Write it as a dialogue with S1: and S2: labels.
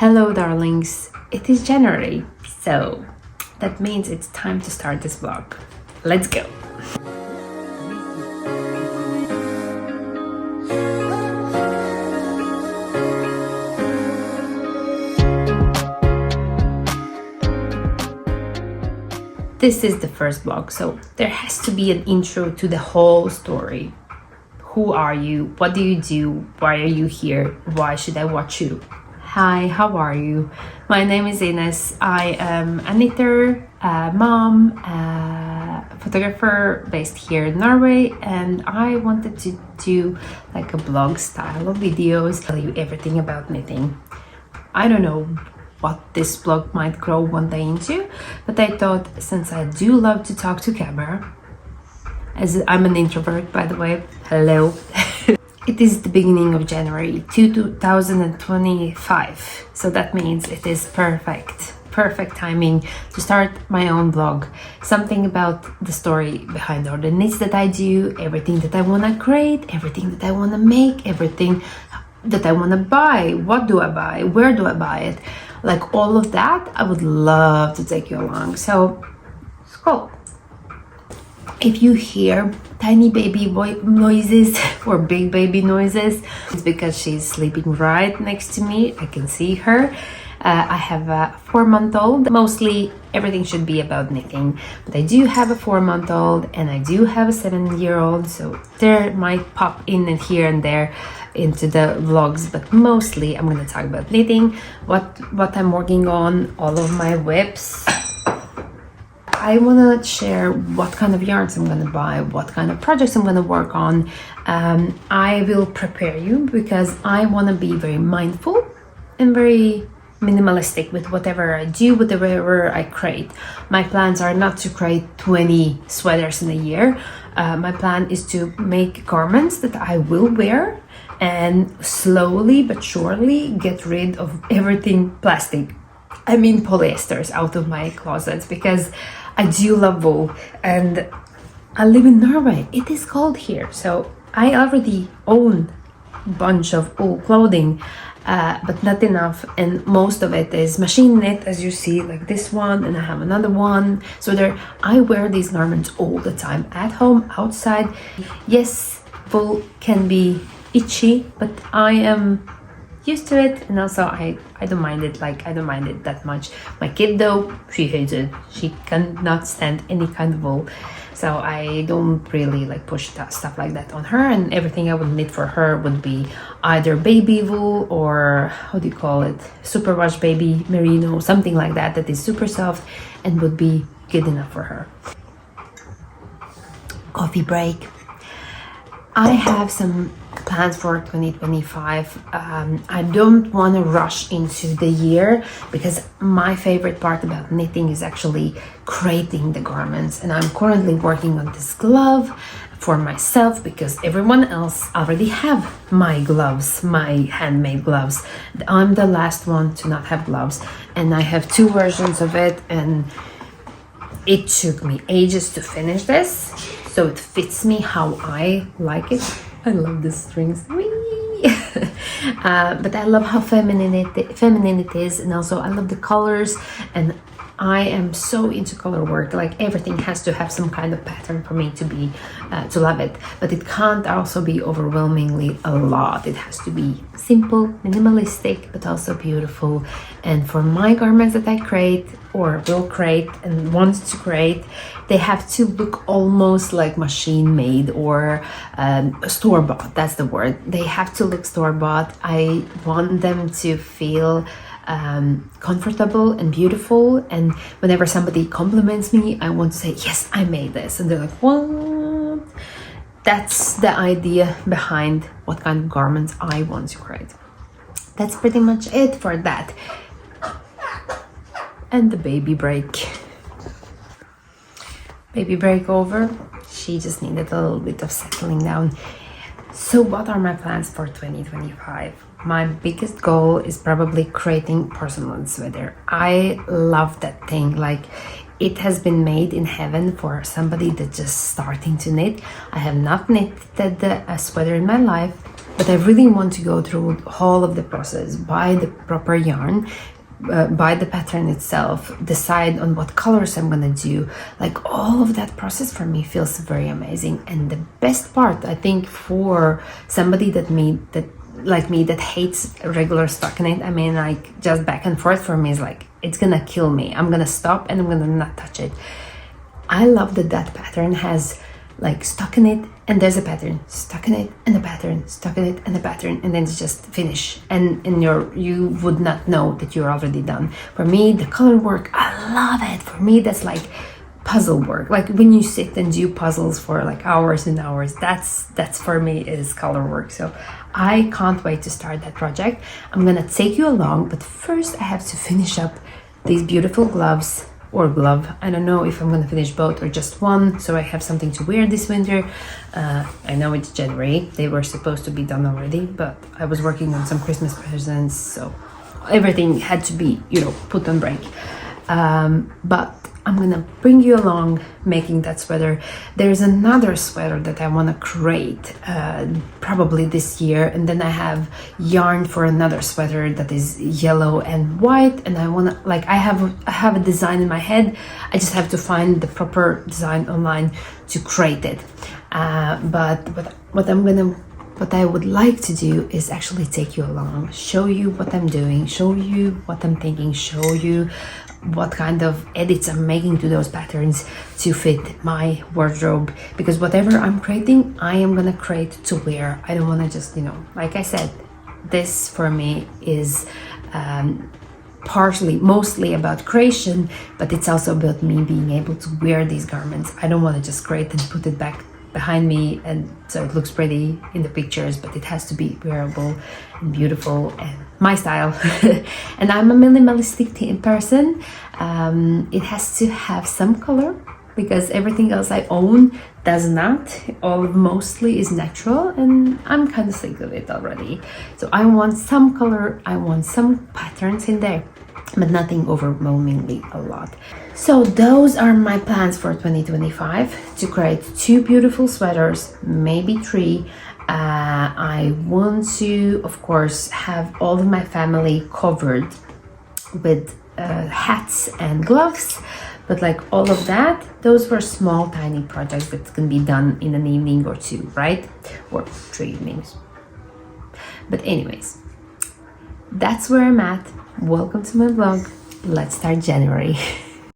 S1: Hello darlings, it is January, so that means it's time to start this vlog. Let's go! This is the first vlog, so there has to be an intro to the whole story. Who are you? What do you do? Why are you here? Why should I watch you? Hi, how are you? My name is Ines. I am a knitter, a mom, a photographer based here in Norway, and I wanted to do like a blog style of videos, tell you everything about knitting. I don't know what this blog might grow one day into, but I thought since I do love to talk to camera, as I'm an introvert by the way, hello. It is the beginning of January 2025, so that means it is perfect timing to start my own vlog. Something about the story behind all the knits that I do, everything that I want to create, everything that I want to make, everything that I want to buy. What do I buy? Where do I buy it? Like all of that, I would love to take you along. So, scroll. If you hear tiny baby noises or big baby noises, it's because she's sleeping right next to me. I can see her. I have a 4-month-old. Mostly everything should be about knitting, but I do have a 4-month-old and I do have a 7-year-old, so there might pop in and here and there into the vlogs, but mostly I'm going to talk about knitting, what I'm working on, all of my whips. I want to share what kind of yarns I'm going to buy, what kind of projects I'm going to work on. I will prepare you because I want to be very mindful and very minimalistic with whatever I do, whatever I create. My plans are not to create 20 sweaters in a year. My plan is to make garments that I will wear and slowly but surely get rid of everything plastic. I mean polyesters out of my closets because I do love wool and I live in Norway. It is cold here, so I already own a bunch of wool clothing, but not enough, and most of it is machine knit, as you see, like this one, and I have another one. So I wear these garments all the time, at home, outside. Yes, wool can be itchy, but I am used to it, and also I don't mind it. Like, I don't mind it that much. My kid though, she hates it. She cannot stand any kind of wool, so I don't really like push stuff like that on her, and everything I would knit for her would be either baby wool or how do you call it, superwash baby merino, something like that, that is super soft and would be good enough for her. Coffee break. I have some plans for 2025. I don't want to rush into the year because my favorite part about knitting is actually creating the garments, and I'm currently working on this glove for myself because everyone else already have my gloves, my handmade gloves. I'm the last one to not have gloves, and I have 2 versions of it, and it took me ages to finish this, so it fits me how I like it. I love the strings. But I love how feminine it is, and also I love the colors, and I am so into color work. Like, everything has to have some kind of pattern for me to be to love it, but it can't also be overwhelmingly a lot. It has to be simple, minimalistic, but also beautiful. And for my garments that I create or will create and want to create, they have to look almost like machine made or store-bought. That's the word. They have to look store-bought. I want them to feel comfortable and beautiful, and whenever somebody compliments me, I want to say, yes, I made this, and they're like, what? That's the idea behind what kind of garments I want to create. That's pretty much it for that. And the baby break. Baby break over. She just needed a little bit of settling down. So what are my plans for 2025? My biggest goal is probably creating porcelain sweater. I love that thing. Like, it has been made in heaven for somebody that's just starting to knit. I have not knitted a sweater in my life, but I really want to go through all of the process, buy the proper yarn, buy the pattern itself, decide on what colors I'm gonna do. Like, all of that process for me feels very amazing. And the best part, I think, for somebody like me that hates regular stockinette, I mean, like, just back and forth for me is like, it's gonna kill me. I'm gonna stop and I'm gonna not touch it. I love that pattern has like stockinette and there's a pattern, stockinette and a pattern, stockinette and a pattern, and then it's just finish, and you would not know that you're already done. For me, the color work, I love it. For me, that's like puzzle work. Like when you sit and do puzzles for like hours and hours, that's for me is color work. So I can't wait to start that project. I'm gonna take you along, but first I have to finish up these beautiful gloves or glove. I don't know if I'm gonna finish both or just one, so I have something to wear this winter. I know it's January, they were supposed to be done already, but I was working on some Christmas presents, so everything had to be, put on break. But I'm gonna bring you along making that sweater. There's another sweater that I want to create probably this year, and then I have yarn for another sweater that is yellow and white, and I want to, like, I have a design in my head. I just have to find the proper design online to create it. But what I would like to do is actually take you along, show you what I'm doing, show you what I'm thinking, show you what kind of edits I'm making to those patterns to fit my wardrobe, because whatever I'm creating, I am gonna create to wear. I don't want to just, like I said, this for me is mostly about creation, but it's also about me being able to wear these garments. I don't want to just create and put it back behind me and so it looks pretty in the pictures, but it has to be wearable and beautiful and my style. And I'm a minimalistic person. It has to have some color because everything else I own does not. Mostly is natural, and I'm kind of sick of it already. So I want some color, I want some patterns in there, but nothing overwhelmingly a lot. So those are my plans for 2025, to create 2 beautiful sweaters, maybe 3. I want to, of course, have all of my family covered with hats and gloves, but like all of that, those were small tiny projects that can be done in an evening or 2, right? Or 3 evenings. But anyways, that's where I'm at. Welcome to my vlog. Let's start January.